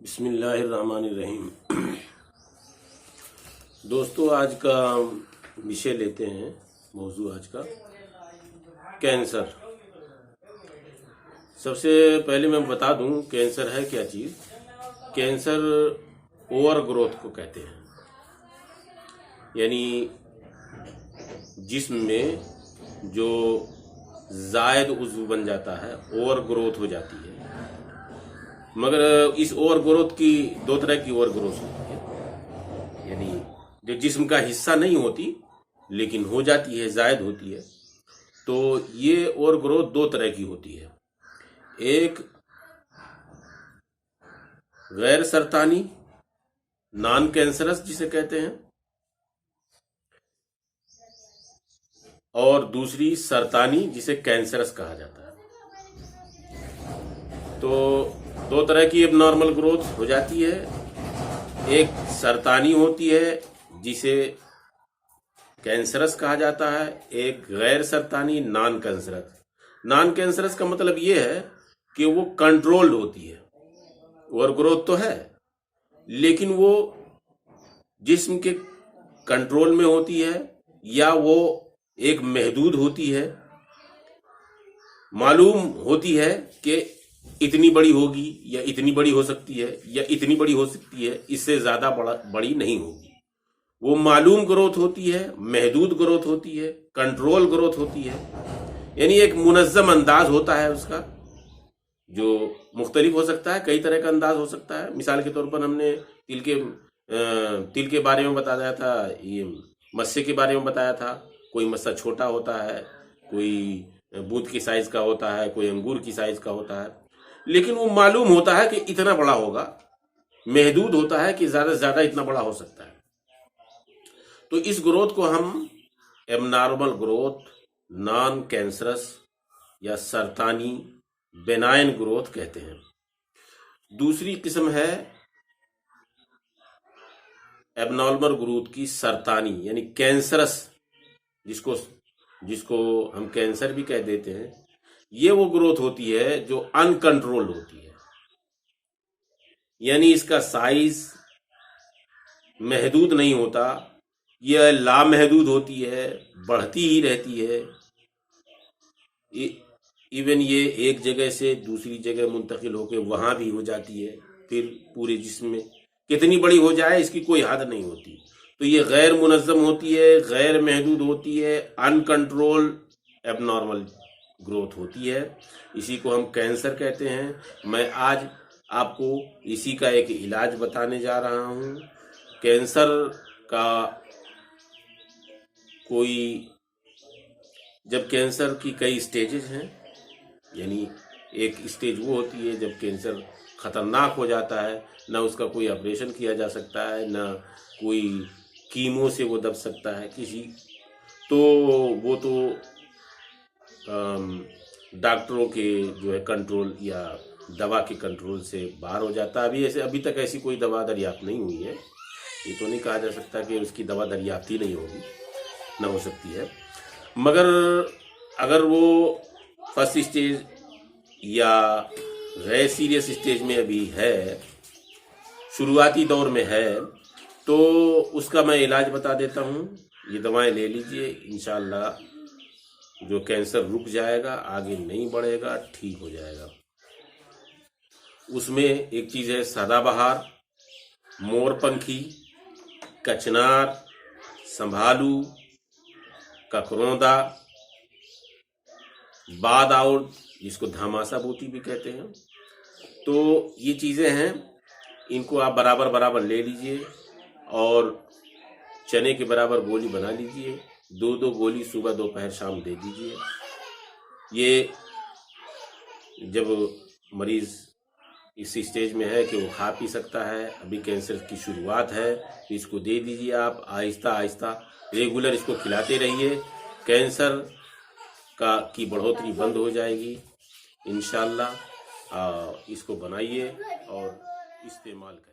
बिस्मिल्लाहिर्रहमानिर्रहीम। दोस्तों, आज का विषय लेते हैं, मौजू आज का कैंसर। सबसे पहले मैं बता दूं कैंसर है क्या चीज। कैंसर ओवर ग्रोथ को कहते हैं, यानी जिस्म में जो जायद उज़्व बन जाता है, ओवर ग्रोथ हो जाती है। मगर इस ओवर ग्रोथ की दो तरह की ओवर ग्रोथ होती है, यानी जो जिस्म का हिस्सा नहीं होती लेकिन हो जाती है, जायद होती है। तो ये ओवर ग्रोथ दो तरह की होती है। एक गैर सरतानी, नॉन कैंसरस जिसे कहते हैं, और दूसरी सरतानी जिसे कैंसरस कहा जाता है। तो दो तरह की अब नॉर्मल ग्रोथ हो जाती है। एक सरतानी होती है जिसे कैंसरस कहा जाता है, एक गैर सरतानी नॉन कैंसरस। नॉन कैंसरस का मतलब ये है कि वो कंट्रोल्ड होती है। ओवर ग्रोथ तो है लेकिन वो जिस्म के कंट्रोल में होती है, या वो एक महदूद होती है, मालूम होती है कि इतनी बड़ी होगी या इतनी बड़ी हो सकती है या इतनी बड़ी हो सकती है, इससे ज्यादा बड़ी नहीं होगी। वो मालूम ग्रोथ होती है, महदूद ग्रोथ होती है, कंट्रोल ग्रोथ होती है। यानी एक मुनज़्ज़म अंदाज होता है उसका, जो मुख्तलिफ हो सकता है, कई तरह का अंदाज हो सकता है। मिसाल के तौर पर हमने तिल के बारे में बताया था, ये मस्से के बारे में बताया था। कोई मस्सा छोटा होता है, कोई बूंद की साइज का होता है, कोई अंगूर की साइज का होता है, लेकिन वो मालूम होता है कि इतना बड़ा होगा। महदूद होता है कि ज्यादा से ज्यादा इतना बड़ा हो सकता है। तो इस ग्रोथ को हम एबनॉर्मल ग्रोथ, नॉन कैंसरस या सरतानी बेनाइन ग्रोथ कहते हैं। दूसरी किस्म है एबनॉर्मल ग्रोथ की सरतानी, यानी कैंसरस, जिसको हम कैंसर भी कह देते हैं। ये वो ग्रोथ होती है जो अनकंट्रोल्ड होती है, यानी इसका साइज महदूद नहीं होता, यह लामहदूद होती है, बढ़ती ही रहती है। इवन ये एक जगह से दूसरी जगह मुंतकिल होकर वहां भी हो जाती है, फिर पूरे जिस्म में कितनी बड़ी हो जाए इसकी कोई हद नहीं होती। तो ये गैर मुनज़्ज़म होती है, गैर महदूद होती है, अनकंट्रोल्ड एबनॉर्मल ग्रोथ होती है। इसी को हम कैंसर कहते हैं। मैं आज आपको इसी का एक इलाज बताने जा रहा हूं। कैंसर का जब कैंसर की कई स्टेजेस हैं, यानी एक स्टेज वो होती है जब कैंसर खतरनाक हो जाता है, ना उसका कोई ऑपरेशन किया जा सकता है, ना कोई कीमो से वो दब सकता है किसी। तो वो तो डॉक्टरों के जो है कंट्रोल या दवा के कंट्रोल से बाहर हो जाता है। अभी तक ऐसी कोई दवा दरियाफ्त नहीं हुई है। ये तो नहीं कहा जा सकता कि उसकी दवा दरियाफ्त ही नहीं होगी, ना हो सकती है। मगर अगर वो फर्स्ट स्टेज या गैर सीरियस स्टेज में अभी है, शुरुआती दौर में है, तो उसका मैं इलाज बता देता हूँ। ये दवाएं ले लीजिए, इंशाअल्लाह जो कैंसर रुक जाएगा, आगे नहीं बढ़ेगा, ठीक हो जाएगा। उसमें एक चीज है सदाबहार, मोरपंखी, कचनार, संभालू, ककरौंदा, बादआउट, जिसको धामासा बूटी भी कहते हैं। तो ये चीजें हैं, इनको आप बराबर बराबर ले लीजिए और चने के बराबर गोली बना लीजिए। 2-2 गोली सुबह दोपहर शाम दे दीजिए। ये जब मरीज इस स्टेज में है कि वो खा पी सकता है, अभी कैंसर की शुरुआत है, तो इसको दे दीजिए। आप आहिस्ता आहिस्ता रेगुलर इसको खिलाते रहिए, कैंसर की बढ़ोतरी बंद हो जाएगी इंशाअल्लाह। इसको बनाइए और इस्तेमाल करिए।